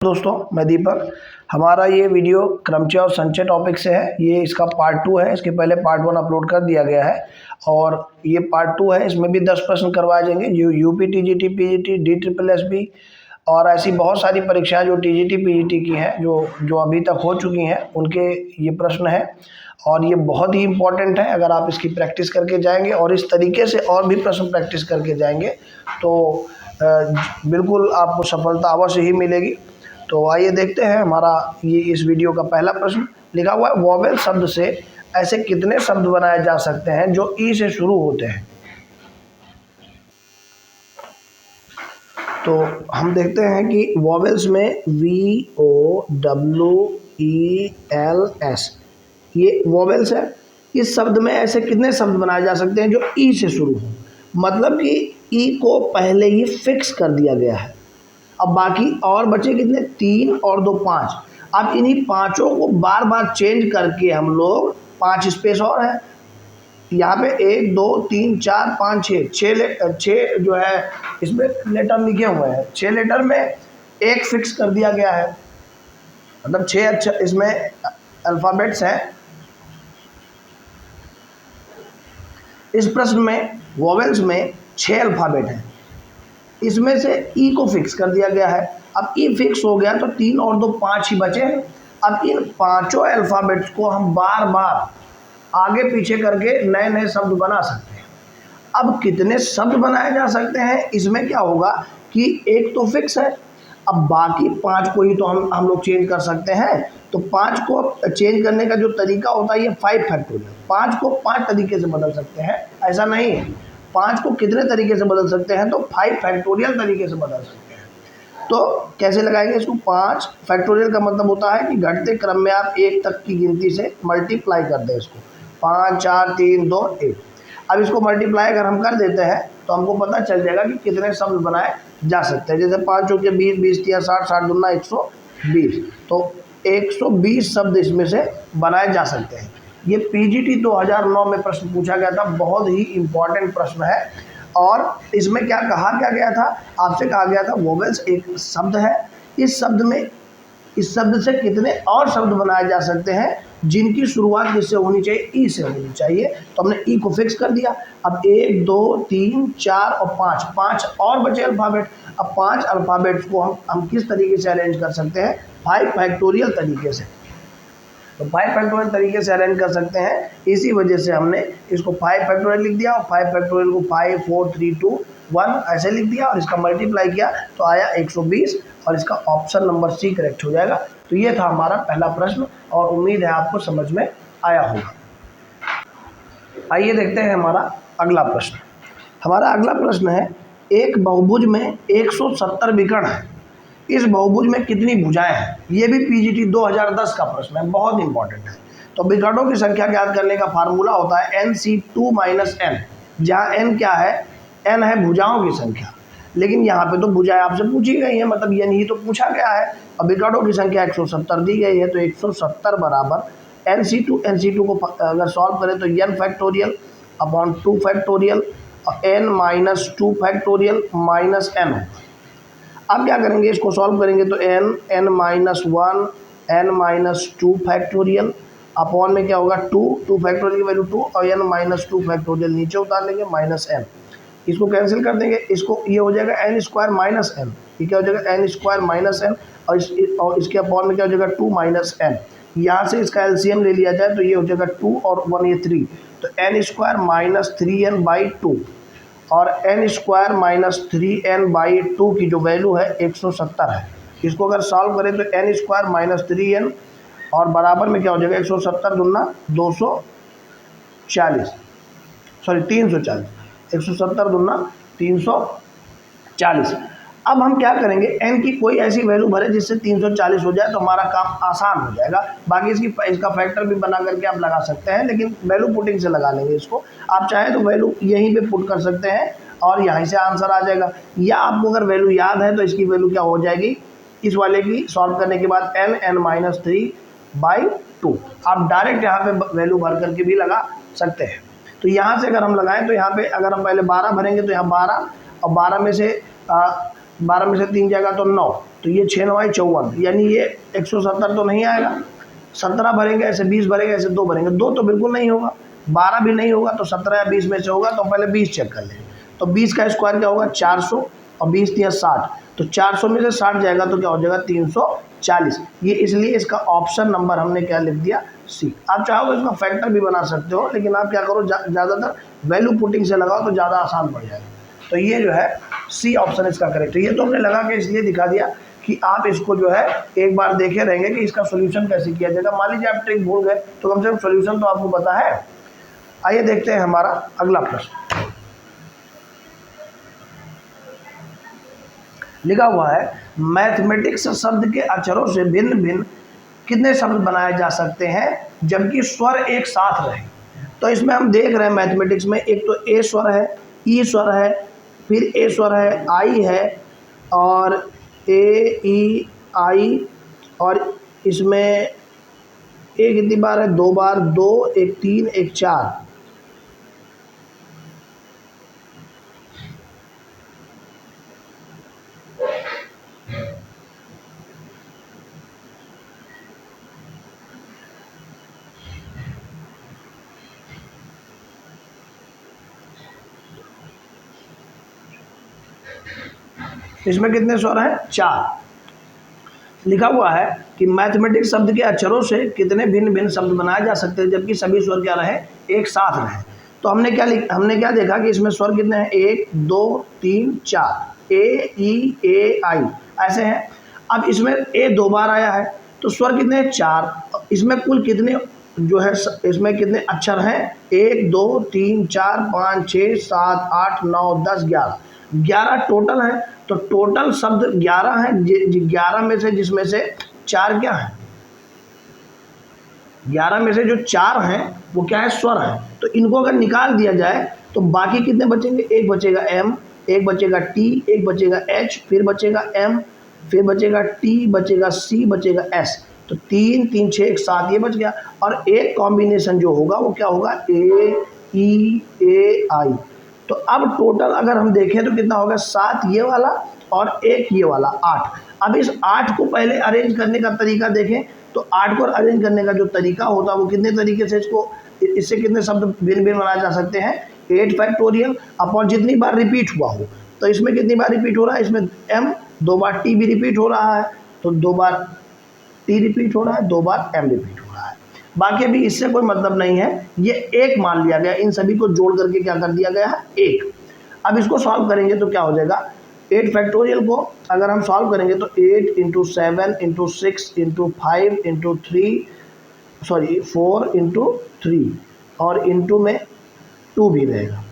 दोस्तों, मैं दीपक। हमारा ये वीडियो क्रमचय और संचय टॉपिक से है। ये इसका पार्ट 2 है। इसके पहले पार्ट 1 अपलोड कर दिया गया है और ये पार्ट 2 है। इसमें भी 10 प्रश्न करवाए जाएंगे। जो यूपी, टीजीटी, पीजीटी, DSSS और ऐसी बहुत सारी परीक्षाएं जो टीजीटी, पीजीटी की हैं, जो अभी तक हो चुकी हैं, उनके ये प्रश्न हैं और ये बहुत ही इम्पोर्टेंट है। अगर आप इसकी प्रैक्टिस करके जाएंगे और इस तरीके से और भी प्रश्न प्रैक्टिस करके जाएंगे तो बिल्कुल आपको सफलता अवश्य ही मिलेगी। तो आइए देखते हैं हमारा ये इस वीडियो का पहला प्रश्न। लिखा हुआ है, वॉवेल शब्द से ऐसे कितने शब्द बनाए जा सकते हैं जो ई से शुरू होते हैं। तो हम देखते हैं कि वॉवेल्स में VOWELS ये वॉवेल्स है। इस शब्द में ऐसे कितने शब्द बनाए जा सकते हैं जो ई से शुरू हो, मतलब कि ई को पहले ही फिक्स कर दिया गया है। अब बाकी और बचे कितने, 3 और 2 5। अब इन्हीं पांचों को बार बार चेंज करके हम लोग 5 स्पेस और है यहाँ पे 1 2 3 4 5 6 जो है इसमें लेटर लिखे हुए हैं। 6 लेटर में एक फिक्स कर दिया गया है, मतलब 6 अच्छा इसमें अल्फ़ाबेट्स हैं। इस प्रश्न में वॉवेल्स में 6 अल्फ़ाबेट हैं। इसमें से ई को फिक्स कर दिया गया है। अब ई फिक्स हो गया तो 3 और 2 5 ही बचे हैं। अब इन पांचों अल्फ़ाबेट्स को हम बार बार आगे पीछे करके नए नए शब्द बना सकते हैं। अब कितने शब्द बनाए जा सकते हैं, इसमें क्या होगा कि एक तो फिक्स है, अब बाकी 5 को ही तो हम लोग चेंज कर सकते हैं। तो 5 को चेंज करने का जो तरीका होता है ये 5 फैक्टोरियल। 5 को 5 तरीके से बदल सकते हैं, ऐसा नहीं है। 5 को कितने तरीके से बदल सकते हैं, तो 5 फैक्टोरियल तरीके से बदल सकते हैं। तो कैसे लगाएंगे इसको, 5 फैक्टोरियल का मतलब होता है कि घटते क्रम में आप 1 तक की गिनती से मल्टीप्लाई कर दें इसको। 5 4 3 2 1। अब इसको मल्टीप्लाई अगर हम कर देते हैं तो हमको पता चल जाएगा कि कितने शब्द बनाए जा सकते हैं। जैसे 5 चौके 20, 20 तिया 60, 60 दूना 120। तो 120 शब्द इसमें से बनाए जा सकते हैं। ये पीजीटी 2009 में प्रश्न पूछा गया था, बहुत ही इम्पोर्टेंट प्रश्न है। और इसमें क्या कहा गया था, आपसे कहा गया था वोवेल्स एक शब्द है। इस शब्द से कितने और शब्द बनाए जा सकते हैं जिनकी शुरुआत किससे होनी चाहिए, ई से होनी चाहिए। तो हमने ई को फिक्स कर दिया। अब 1 2 3 4 और 5 और बचे अल्फ़ाबेट। अब 5 अल्फ़ाबेट्स को हम किस तरीके से अरेंज कर सकते हैं, 5 फैक्टोरियल तरीके से। तो 5 फैक्टोरियल तरीके से अरेंज कर सकते हैं। इसी वजह से हमने इसको 5 फैक्टोरियल लिख दिया और 5 फैक्टोरियल को 5 4 3 2 1 ऐसे लिख दिया और इसका मल्टीप्लाई किया तो आया 120 और इसका ऑप्शन नंबर सी करेक्ट हो जाएगा। तो ये था हमारा पहला प्रश्न और उम्मीद है आपको समझ में आया होगा। आइए देखते हैं हमारा अगला प्रश्न। हमारा अगला प्रश्न है, एक बहुभुज में 170 विकर्ण है। इस बहुभुज में कितनी भुजाएं हैं। ये भी पीजीटी 2010 का प्रश्न है, बहुत इंपॉर्टेंट है। तो विकर्णों की संख्या ज्ञात करने का फार्मूला होता है NC2 - n, जहाँ n क्या है, n है भुजाओं की संख्या। लेकिन यहाँ पे तो भुजाएं आपसे पूछी गई हैं, मतलब n ही तो पूछा गया है। अब विकर्णों की संख्या 170 दी गई है, तो 170 बराबर NC2 को अगर सॉल्व करें तो n फैक्टोरियल अपॉन 2 फैक्टोरियल और n - 2 फैक्टोरियल माइनस n होगा। अब क्या करेंगे, इसको सॉल्व करेंगे तो n -1 n - 2 फैक्टोरियल अपॉन में क्या होगा 2 फैक्टोरियल की वैल्यू 2 और n - 2 फैक्टोरियल नीचे उतार लेंगे माइनस n। इसको कैंसिल कर देंगे, इसको ये हो जाएगा n² - n। ये क्या हो जाएगा n² - n और इसके अपॉन में क्या हो जाएगा 2 - n। यहाँ से इसका एलसीएम ले लिया जाए तो ये हो जाएगा 2 और 1 ये 3, तो n² - 3n/2 और n² - 3n/2 की जो वैल्यू है 170 है। इसको अगर सॉल्व करें तो n² - 3n और बराबर में क्या हो जाएगा 170 दूना 240, सॉरी 340, 170 दूना 340। अब हम क्या करेंगे, n की कोई ऐसी वैल्यू भरे जिससे 340 हो जाए तो हमारा काम आसान हो जाएगा। बाकी इसका फैक्टर भी बना करके आप लगा सकते हैं, लेकिन वैल्यू पुटिंग से लगा लेंगे इसको। आप चाहें तो वैल्यू यहीं पे पुट कर सकते हैं और यहीं से आंसर आ जाएगा। या आपको अगर वैल्यू याद है तो इसकी वैल्यू क्या हो जाएगी, इस वाले की सॉल्व करने के बाद n - 3/2। आप डायरेक्ट यहाँ पे वैल्यू भर करके भी लगा सकते हैं। तो यहाँ से अगर हम लगाएं तो यहाँ पे अगर हम पहले 12 भरेंगे तो यहाँ 12 और 12 में से 3 जाएगा तो 9 तो ये 6 9 54, यानी ये 170 तो नहीं आएगा। 17 भरेंगे ऐसे, 20 भरेंगे ऐसे, 2 भरेंगे, 2 तो बिल्कुल नहीं होगा, 12 भी नहीं होगा, तो 17 या 20 में से होगा, तो पहले 20 चेक कर लेंगे। तो 20 का स्क्वायर क्या होगा 400, और 20 दिया 60, तो 400 में से 60 जाएगा तो क्या हो जाएगा 340। ये इसलिए इसका ऑप्शन नंबर हमने क्या लिख दिया, सी। आप चाहो तो इसका फैक्टर भी बना सकते हो, लेकिन आप क्या करो, ज़्यादातर वैल्यू पुटिंग से लगाओ तो ज़्यादा आसान पड़ जाएगा। तो ये जो है सी ऑप्शन इसका करेक्ट है। ये तो हमने लगा के इसलिए दिखा दिया कि आप इसको जो है एक बार देखे रहेंगे कि इसका सोल्यूशन कैसे किया जाएगा। मान लीजिए आप ट्रिक भूल गए तो कम से कम सोल्यूशन तो आपको पता है। आइए देखते हैं हमारा अगला प्रश्न। लिखा हुआ है मैथमेटिक्स शब्द के अक्षरों से भिन्न भिन्न कितने शब्द बनाए जा सकते हैं जबकि स्वर एक साथ रहे। तो इसमें हम देख रहे हैं मैथमेटिक्स में एक तो ए स्वर है, ई स्वर है, फिर ए स्वर है, आई है, और ए ई आई, और इसमें ए कितनी बार है, 2 बार, 2 1 3 1 4। इसमें कितने स्वर हैं, 4। लिखा हुआ है कि मैथमेटिक्स शब्द के अक्षरों से कितने भिन्न भिन्न शब्द बनाए जा सकते हैं जबकि सभी स्वर क्या रहे, एक साथ रहे। तो हमने क्या देखा कि इसमें स्वर कितने हैं, 1 2 3 4, ए ई ए आई ऐसे हैं। अब इसमें ए 2 बार आया है तो स्वर कितने हैं, 4। इसमें कुल कितने जो है, इसमें कितने अक्षर हैं, 1 2 3 4 5 6 7 8 9 10 11, 11 टोटल है। तो टोटल शब्द 11 हैं, 11 में से जिसमें से 4 क्या है, 11 में से जो 4 हैं वो क्या है, स्वर है। तो इनको अगर निकाल दिया जाए तो बाकी कितने बचेंगे, एक बचेगा एम, एक बचेगा टी, एक बचेगा एच, फिर बचेगा एम, फिर बचेगा टी, बचेगा सी, बचेगा एस। तो 3 3 6 1 7 ये बच गया। और एक कॉम्बिनेशन जो होगा वो क्या होगा, ए ई ए आई। तो अब टोटल अगर हम देखें तो कितना होगा, 7 ये वाला और 1 ये वाला, 8। अब इस 8 को पहले अरेंज करने का तरीका देखें तो 8 को अरेंज करने का जो तरीका होता है वो कितने तरीके से इससे कितने शब्द भिन्न भिन्न बनाए जा सकते हैं, 8 फैक्टोरियल अपॉन जितनी बार रिपीट हुआ हो। तो इसमें कितनी बार रिपीट हो रहा है, इसमें एम 2 बार, टी भी रिपीट हो रहा है तो 2 बार टी रिपीट हो रहा है, 2 बार एम रिपीट हो रहा है। बाकी भी इससे कोई मतलब नहीं है, ये एक मान लिया गया, इन सभी को जोड़ करके क्या कर दिया गया है, 1। अब इसको सॉल्व करेंगे तो क्या हो जाएगा, 8 फैक्टोरियल को अगर हम सॉल्व करेंगे तो 8 × 7 × 6 × 5 × 3 सॉरी 4 × 3 और इंटू में 2 भी रहेगा,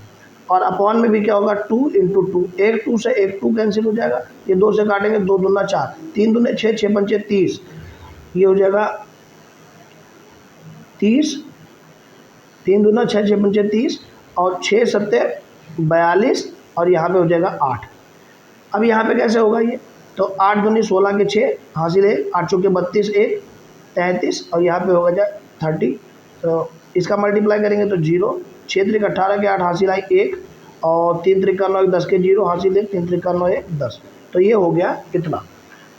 और अपॉन में भी क्या होगा 2 × 2। एक 2 से एक 2 कैंसिल हो जाएगा, ये 2 से काटेंगे, 2 दूना 4, 3 दूने 6, 6 पंचे 30, ये हो जाएगा 30, 3 दूना 6, 6 पंचे 30, और 6 सत्ते 42, और यहाँ पे हो जाएगा 8। अब यहाँ पे कैसे होगा ये, तो 8 दूनी 16 के 6 हासिल 1, 8 चौके 32, 1 33, और यहाँ पे होगा जाए 30। तो इसका मल्टीप्लाई करेंगे तो 0, 6 त्रिक 18 के 8 हासिल आई 1, और 3 त्रिक 9 10 के 0 हासिल 1, 3 त्रिक 9 1 10। तो ये हो गया इतना।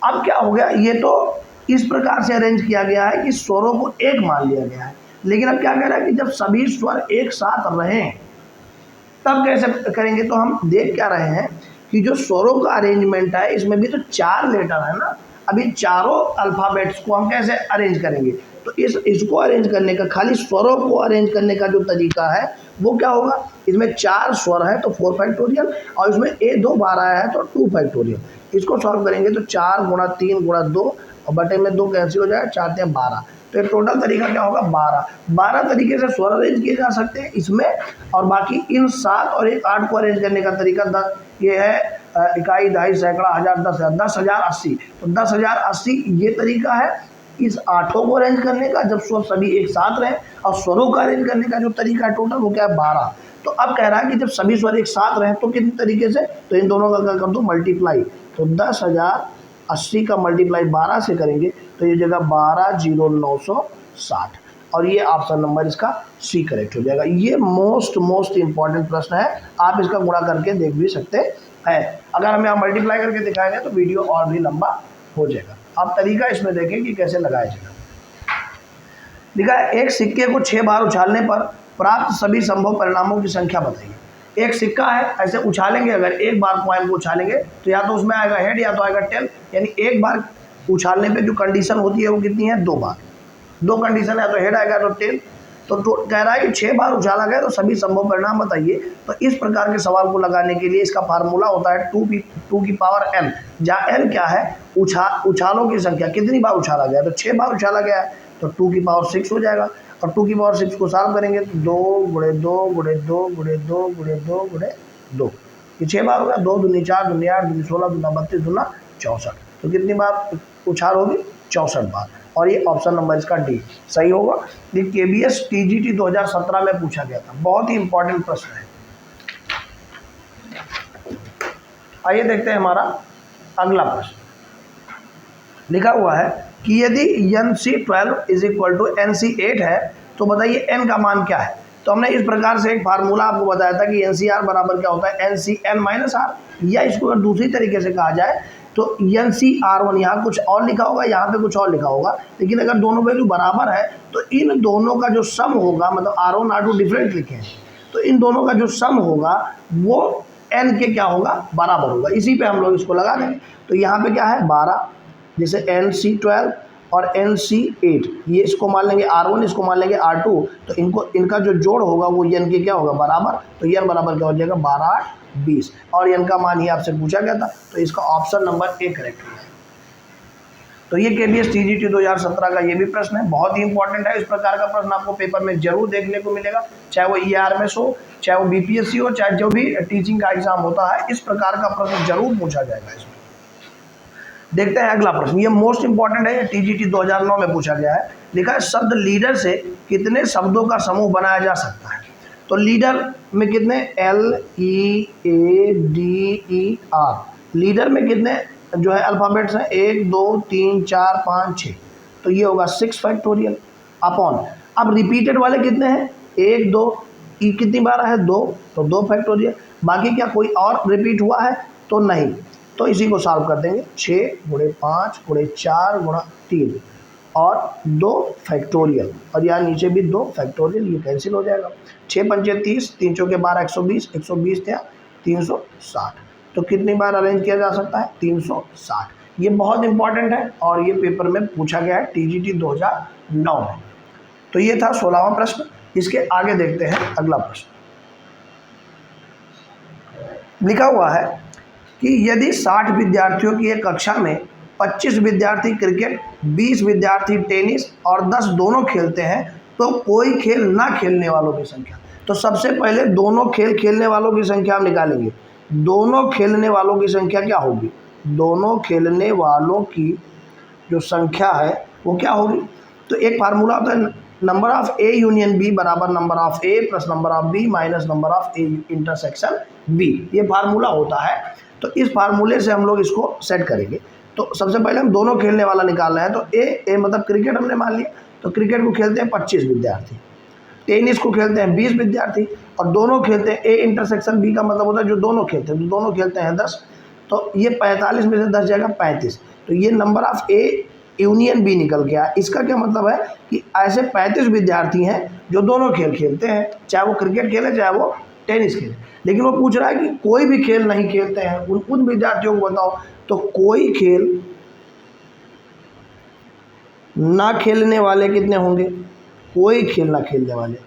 अब क्या हो गया, ये तो इस प्रकार से अरेंज किया गया है कि स्वरों को एक मान लिया गया है, लेकिन अब क्या कह रहा है कि जब सभी स्वर एक साथ रहें तब कैसे करेंगे। तो हम देख क्या रहे हैं कि जो स्वरों का अरेंजमेंट है इसमें भी तो 4 लेटर है ना। अभी चारों अल्फ़ाबेट्स को हम कैसे अरेंज करेंगे, तो इसको अरेंज करने का, खाली स्वरों को अरेंज करने का जो तरीका है वो क्या होगा, इसमें 4 स्वर है तो 4 फैक्टोरियल, और इसमें ए 2 बार आया है तो 2 फैक्टोरियल। इसको सॉल्व करेंगे तो 4 × 3 × 2 और बटे में 2 कैंसिल हो जाएगा, 4 × 12। तो टोटल तरीका क्या होगा, 12 तरीके से स्वर अरेंज किए जा सकते हैं इसमें। और बाकी इन 7 और 8 को अरेंज करने का तरीका 10, ये है इकाई, दहाई, सैकड़ा, हज़ार, 10,000, 10,000 80। तो 10,000 80 ये तरीका है इस 8 को अरेंज करने का जब स्वर सभी एक साथ रहे, और स्वरों का अरेंज करने का जो तरीका है टोटल वो क्या है, 12। तो अब कह रहा है कि जब सभी स्वर एक साथ रहे तो कितने तरीके से, तो इन दोनों का कर दो मल्टीप्लाई। तो 10,080 का मल्टीप्लाई 12 से करेंगे तो ये जगह 12,0960, और ये ऑप्शन नंबर इसका सी करेक्ट हो जाएगा। ये मोस्ट इंपॉर्टेंट प्रश्न है, आप इसका गुणा करके देख भी सकते हैं। अगर हम यहाँ मल्टीप्लाई करके दिखाएंगे तो वीडियो और भी लंबा हो जाएगा। आप तरीका इसमें देखें कि कैसे लगाया जाएगा। लिखा है एक सिक्के को 6 बार उछालने पर प्राप्त सभी संभव परिणामों की संख्या बताइए। एक सिक्का है, ऐसे उछालेंगे, अगर एक बार कॉइन को उछालेंगे तो या तो उसमें आएगा हेड या तो आएगा टेल, यानी एक बार उछालने पे जो कंडीशन होती है वो कितनी है, 2 बार। 2 कंडीशन है, तो हेड आएगा तो टेल। तो कह रहा है कि 6 बार उछाला गया तो सभी संभव परिणाम बताइए। तो इस प्रकार के सवाल को लगाने के लिए इसका फार्मूला होता है 2 की पावर n, जहाँ n क्या है, उछालों की संख्या, कितनी बार उछाला गया, तो 6 बार उछाला गया है तो 2 की पावर 6 हो जाएगा। और 2 की पावर 6 को सॉल्व करेंगे तो 2 गुणे 2 गुणे 2 गुणे 2 गुणे 2 गुणे 2, ये 6 बार हो गया। 2 दूनी 4 दूनी 8 दूनी 16 दूना 32 दूना 64, तो कितनी बार उछाल होगी, 64 बार। और ये ऑप्शन नंबर इसका डी सही होगा। ये KBS TGT 2017 में पूछा गया था, बहुत ही इंपॉर्टेंट प्रश्न है। आइए देखते हैं हमारा अगला प्रश्न। लिखा हुआ है कि यदि NC12 is equal to NC8 है तो बताइए n का मान क्या है। तो हमने इस प्रकार से एक फार्मूला आपको बताया था कि NCR बराबर क्या होता है, NCn माइनस R, या इसको अगर दूसरी तरीके से कहा जाए तो NCR1, यहाँ कुछ और लिखा होगा, यहाँ पे कुछ और लिखा होगा, लेकिन अगर दोनों वैल्यू बराबर है तो इन दोनों का जो सम होगा, मतलब R1 R2 डिफरेंट लिखे हैं, तो इन दोनों का जो सम होगा वो n के क्या होगा, बराबर होगा। इसी पे हम लोग इसको लगा देंगे। तो यहाँ पे क्या है 12, जैसे NC12 और NC8, ये इसको मान लेंगे R1, इसको मान लेंगे R2, तो इनका जो जोड़ होगा वो n के क्या होगा, बराबर। तो n बराबर क्या हो जाएगा, 12 8 20, और n का मान ही आपसे पूछा गया था, तो इसका ऑप्शन नंबर A करेक्ट है। तो ये KBS TGT 2017 का ये भी प्रश्न है, बहुत ही इंपॉर्टेंट है। इस प्रकार का प्रश्न आपको पेपर में जरूर देखने को मिलेगा, चाहे वो ERMS हो, चाहे वो BPSC हो, चाहे जो भी टीचिंग का एग्जाम होता है, इस प्रकार का प्रश्न जरूर पूछा जाएगा इसमें। देखते हैं अगला प्रश्न, ये मोस्ट इंपॉर्टेंट है, TGT 2009 में पूछा गया है। लिखा है शब्द लीडर से कितने शब्दों का समूह बनाया जा सकता है। तो लीडर में कितने, LEADER, लीडर में कितने जो है अल्फ़ाबेट्स हैं, 1 2 3 4 5 6, तो ये होगा 6 फैक्टोरियल अपॉन, अब रिपीटेड वाले कितने हैं, 1 2, ई कितनी बार है, 2, तो 2 फैक्टोरियल। बाकी क्या कोई और रिपीट हुआ है तो नहीं, तो इसी को सॉल्व कर देंगे, 6 गुणे 5 गुणे 4 गुणा 3 और 2 फैक्टोरियल, और यहाँ नीचे भी 2 फैक्टोरियल, ये कैंसिल हो जाएगा। 6 पंचे 30, 3 चौके 12 120, 120 थे 360, तो कितनी बार अरेंज किया जा सकता है, 360। ये बहुत इंपॉर्टेंट है और ये पेपर में पूछा गया है TGT 2009 में। तो ये था 16वां प्रश्न। इसके आगे देखते हैं अगला प्रश्न। लिखा हुआ है कि यदि 60 विद्यार्थियों की एक कक्षा में 25 विद्यार्थी क्रिकेट, 20 विद्यार्थी टेनिस और 10 दोनों खेलते हैं तो कोई खेल ना खेलने वालों की संख्या। तो सबसे पहले दोनों खेल खेलने वालों की संख्या हम निकालेंगे। दोनों खेलने वालों की संख्या क्या होगी, दोनों खेलने वालों की जो संख्या है वो क्या होगी। तो एक फार्मूला होता है number of A union B बराबर number of A plus number of B minus number of A intersection B, ये फार्मूला होता है। तो इस फार्मूले से हम लोग इसको सेट करेंगे। तो सबसे पहले हम दोनों खेलने वाला निकाल रहे हैं, तो ए मतलब क्रिकेट हमने मान लिया, तो क्रिकेट को खेलते हैं 25 विद्यार्थी, टेनिस को खेलते हैं 20 विद्यार्थी, और दोनों खेलते हैं A इंटरसेक्शन B का मतलब होता है जो दोनों खेलते हैं, तो दोनों खेलते हैं 10, तो ये 45 में से 10 जाएगा 35, तो ये number of A union B निकल गया। इसका क्या मतलब है कि ऐसे 35 विद्यार्थी हैं जो दोनों खेल खेलते हैं, चाहे वो क्रिकेट खेले चाहे वो टेनिस खेले, लेकिन वो पूछ रहा है कि कोई भी खेल नहीं खेलते हैं, उन विद्यार्थियों को बताओ। तो कोई खेल ना खेलने वाले कितने होंगे, कोई खेल ना खेलने वाले,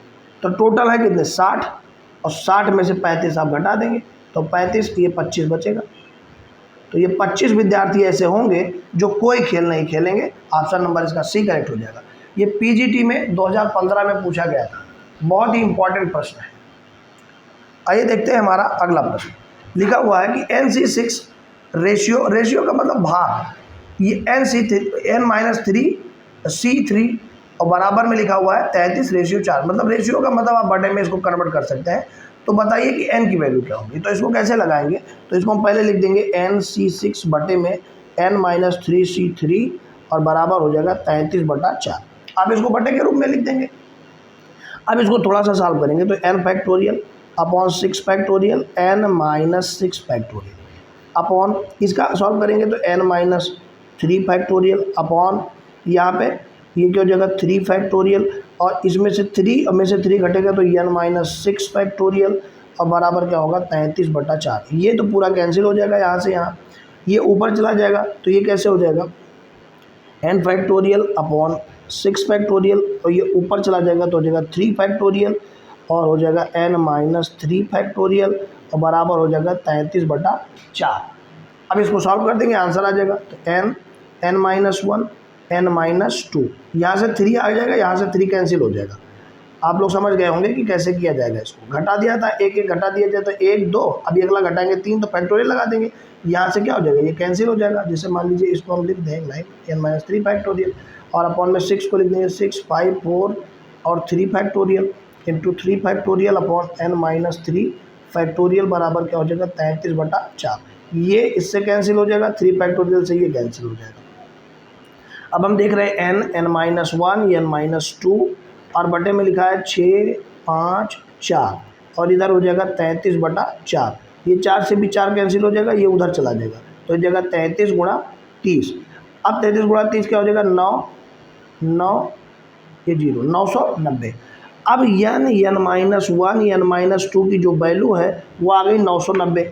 तो टोटल है कितने 60, और 60 में से 35 आप घटा देंगे तो 35, ये 25 बचेगा। तो ये 25 विद्यार्थी ऐसे होंगे जो कोई खेल नहीं खेलेंगे, ऑप्शन नंबर इसका C करेक्ट हो जाएगा। ये PGT में 2015 में पूछा गया था, बहुत ही इंपॉर्टेंट प्रश्न है। आइए देखते हैं हमारा अगला प्रश्न। लिखा हुआ है कि NC6 रेशियो का मतलब भाग, ये N-3C3 और बराबर में लिखा हुआ है 33:4, मतलब रेशियो का मतलब आप बटे में इसको कन्वर्ट कर सकते हैं। तो बताइए कि n की वैल्यू क्या होगी। तो इसको कैसे लगाएंगे, तो इसको हम पहले लिख देंगे NC6 बटे में N-3C3 और बराबर हो जाएगा 33/4। आप इसको बटे के रूप में लिख देंगे। अब इसको थोड़ा सा सॉल्व करेंगे तो n factorial upon 6 factorial N-6 factorial upon, इसका सॉल्व करेंगे तो N-3 3 फैक्टोरियल अपॉन यहाँ पे ये क्या हो जाएगा 3 फैक्टोरियल, और इसमें से 3 में से 3 घटेगा तो n-6 फैक्टोरियल, और बराबर क्या होगा 33/4। ये तो पूरा कैंसिल हो जाएगा यहाँ से यहाँ, ये ऊपर चला जाएगा तो ये कैसे हो जाएगा n फैक्टोरियल अपॉन 6 फैक्टोरियल, और ये ऊपर चला जाएगा तो हो जाएगा 3 फैक्टोरियल, और हो जाएगा n-3 फैक्टोरियल, और बराबर हो जाएगा 33/4। अब इसको सॉल्व कर देंगे, आंसर आ जाएगा। तो n-1 n-2, यहाँ से 3 आ जाएगा, यहाँ से 3 कैंसिल हो जाएगा। आप लोग समझ गए होंगे कि कैसे किया जाएगा। इसको घटा दिया था, एक एक घटा दिया जाए तो 1 2, अभी अगला घटाएंगे 3 तो फैक्टोरियल लगा देंगे, यहाँ से क्या हो जाएगा ये कैंसिल हो जाएगा। जैसे मान लीजिए इसको हम लिख देंगे n-3 फैक्टोरियल, और अपॉन में 6 को लिख देंगे 6 5 4 और 3 factorial into 3 factorial upon n-3 factorial, बराबर क्या हो जाएगा 33/4। ये इससे कैंसिल हो जाएगा, 3 फैक्टोरियल से ये कैंसिल हो जाएगा। अब हम देख रहे हैं n-1 n-2, और बटे में लिखा है 6 5 4, और इधर हो जाएगा 33/4। ये 4 से भी 4 कैंसिल हो जाएगा, ये उधर चला जाएगा तो जगह 33 गुणा 30। अब 33 गुणा 30 क्या हो जाएगा 9 9 ये 0 990। अब n-1 n-2 की जो वैल्यू है वो आ गई 990।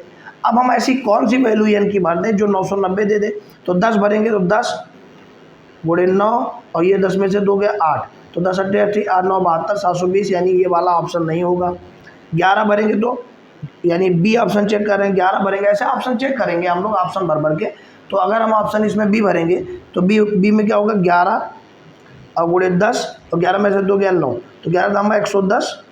अब हम ऐसी कौन सी वैल्यू n की भर दें जो 990 दे दे। तो 10 भरेंगे तो 10 गुणे 9, और ये 10 में से 2 गया 8, तो 10 8 8 8 9 72 720, यानी ये वाला ऑप्शन नहीं होगा। 11 भरेंगे तो यानी बी ऑप्शन चेक कर रहे हैं, 11 भरेंगे, ऐसे ऑप्शन चेक करेंगे हम लोग ऑप्शन भर के। तो अगर हम ऑप्शन इसमें बी भरेंगे तो बी में क्या होगा 11 और गुणे 10, तो 11 में से 2 गया 9, तो 11 दाम 110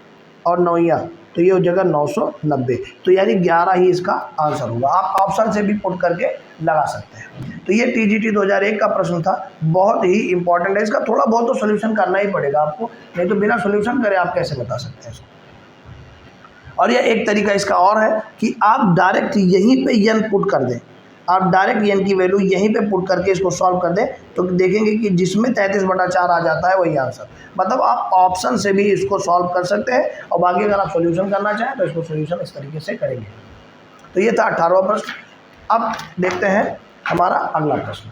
और 9 या, तो ये हो जाएगा 990। तो यानी 11 ही इसका आंसर होगा। आप ऑप्शन से भी पुट करके लगा सकते हैं। तो ये TGT 2001 का प्रश्न था, बहुत ही इंपॉर्टेंट है। इसका थोड़ा बहुत तो सोल्यूशन करना ही पड़ेगा आपको, नहीं तो बिना सोल्यूशन करे आप कैसे बता सकते हैं इसको। और यह एक तरीका इसका और है कि आप डायरेक्ट यहीं पे n पुट कर दें, आप डायरेक्ट n की वैल्यू यहीं पे पुट करके इसको सॉल्व कर दें, तो देखेंगे कि जिसमें 33/4 आ जाता है वही आंसर। मतलब आप ऑप्शन से भी इसको सॉल्व कर सकते हैं, और बाकी अगर आप सॉल्यूशन करना चाहें तो इसको सॉल्यूशन इस तरीके से करेंगे। तो ये था 18वां प्रश्न। अब देखते हैं हमारा अगला प्रश्न।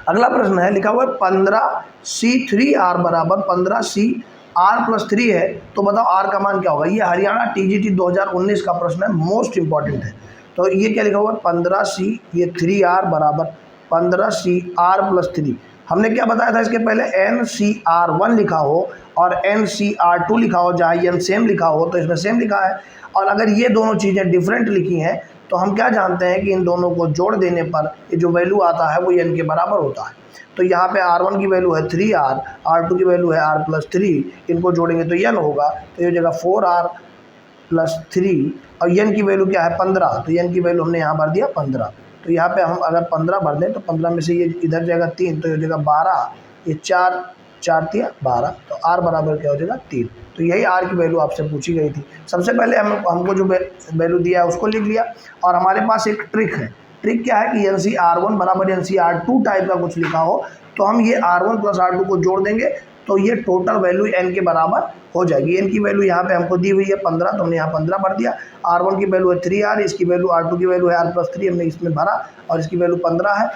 अगला प्रश्न है, लिखा हुआ है 15C3R बराबर 15CR+3 है, तो बताओ R का मान क्या होगा। ये हरियाणा TGT 2019 का प्रश्न है, मोस्ट इंपॉर्टेंट है। तो ये क्या लिखा हुआ है 15C ये 3R बराबर 15CR+3। हमने क्या बताया था इसके पहले NCR1 लिखा हो और NCR2 लिखा हो, जहाँ n सेम लिखा हो तो इसमें सेम लिखा है। और अगर ये दोनों चीज़ें डिफरेंट लिखी हैं तो हम क्या जानते हैं कि इन दोनों को जोड़ देने पर ये जो वैल्यू आता है वो n के बराबर होता है। तो यहाँ पे R1 की वैल्यू है 3R, R2 की वैल्यू है R+3, इनको जोड़ेंगे तो n होगा, तो ये हो जाएगा 4R+3, और n की वैल्यू क्या है 15, तो n की वैल्यू हमने यहाँ भर दिया 15। तो यहाँ पे हम अगर 15 भर दें तो 15 में से ये इधर जाएगा 3, तो ये हो जाएगा 12, ये 4 4 3 12, तो R बराबर क्या हो जाएगा 3। तो यही R की वैल्यू आपसे पूछी गई थी। सबसे पहले हमको जो वैल्यू दिया है उसको लिख लिया, और हमारे पास एक ट्रिक है। ट्रिक क्या है कि NCR1 बराबर NCR2 टाइप का कुछ लिखा हो तो हम ये R1 + R2 को जोड़ देंगे, तो ये टोटल वैल्यू n के बराबर हो जाएगी। n की वैल्यू यहाँ पे हमको दी हुई है 15, तो हमने यहाँ 15 भर दिया। R1 की वैल्यू है 3R, इसकी वैल्यू R2 की वैल्यू है R+3, हमने इसमें भरा, और इसकी वैल्यू 15 है।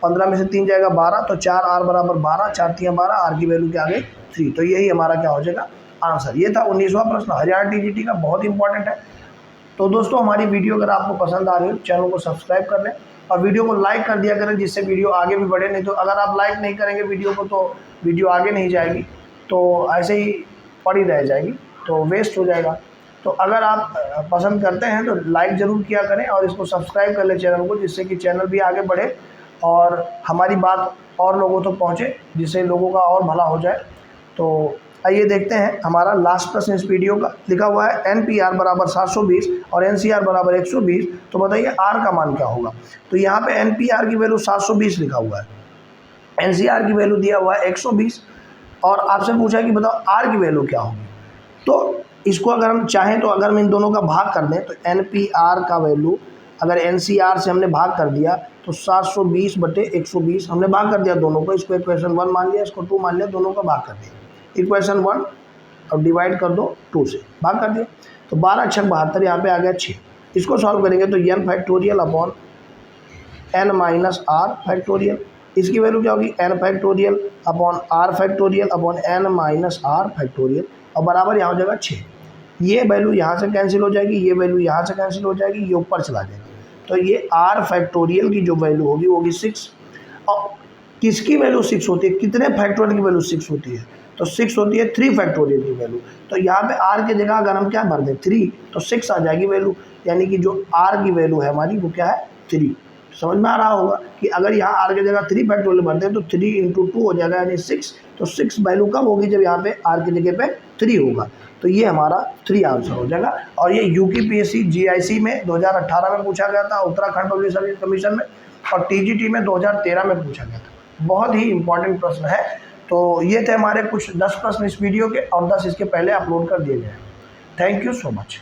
15 में से 3 जाएगा 12, तो 4R बराबर 12, 4 3 12, R की वैल्यू क्या आ गई 3। तो यही हमारा क्या हो जाएगा आंसर। ये था 19वां प्रश्न, हरियाणा TGT का, बहुत इंपॉर्टेंट है। तो दोस्तों हमारी वीडियो अगर आपको पसंद आ रही हो चैनल को सब्सक्राइब कर लें और वीडियो को लाइक कर दिया करें, जिससे वीडियो आगे भी बढ़े। नहीं तो अगर आप लाइक नहीं करेंगे वीडियो को तो वीडियो आगे नहीं जाएगी, तो ऐसे ही पड़ी रह जाएगी, तो वेस्ट हो जाएगा। तो अगर आप पसंद करते हैं तो लाइक ज़रूर किया करें और इसको सब्सक्राइब कर लें चैनल को, जिससे कि चैनल भी आगे बढ़े और हमारी बात और लोगों तक पहुँचे, जिससे लोगों का और भला हो जाए। तो आइए देखते हैं हमारा लास्ट प्रश्न इस वीडियो का। लिखा हुआ है NPR बराबर 720 और NCR बराबर 120, तो बताइए R का मान क्या होगा। तो यहाँ पे NPR की वैल्यू 720 लिखा हुआ है, NCR की वैल्यू दिया हुआ है 120, और आपसे पूछा है कि बताओ R की वैल्यू क्या होगी। तो इसको अगर हम चाहें तो अगर हम इन दोनों का भाग कर दें तो NPR का वैल्यू अगर NCR से हमने भाग कर दिया तो 720/120 हमने भाग कर दिया दोनों को। इसको इक्वेशन 1 मान लिया, इसको 2 मान लिया, दोनों का भाग कर दिया। इक्वेशन 1 और डिवाइड कर दो 2 से, भाग कर दिया, तो 12 × 72 यहाँ पे आ गया 6। इसको सॉल्व करेंगे तो n factorial upon n - r factorial, इसकी वैल्यू क्या होगी, n factorial upon r factorial upon n minus r factorial और बराबर यहाँ हो जाएगा 6। ये वैल्यू यहाँ से कैंसिल हो जाएगी, ये वैल्यू यहाँ से कैंसिल हो जाएगी, ये ऊपर चला जाएगा। तो ये r फैक्टोरियल की जो वैल्यू होगी वो होगी 6। और किसकी वैल्यू 6 होती है, कितने फैक्टोरियल की वैल्यू 6 होती है, तो 6 होती है 3 फैक्टोरियल की वैल्यू। तो यहाँ पे r की जगह अगर हम क्या भर दें 3 तो 6 आ जाएगी वैल्यू, यानी कि जो r की वैल्यू है हमारी वो क्या है 3। समझ में आ रहा होगा कि अगर यहाँ r की जगह 3 फैक्टोरियल भरते हैं तो 3 इंटू 2 हो जाएगा यानी 6। तो 6 वैल्यू कब होगी, जब यहाँ पे r की जगह पे 3 होगा। तो ये हमारा 3 आंसर हो जाएगा। और ये यूपीपीएससी जीआईसी में 2018 में पूछा गया था, उत्तराखंड पब्लिक सर्विस कमीशन में, और टीजीटी में 2013 में पूछा गया था। बहुत ही इंपॉर्टेंट प्रश्न है। तो ये थे हमारे कुछ 10 प्रश्न इस वीडियो के, और 10 इसके पहले अपलोड कर दिए गए हैं। Thank you so much.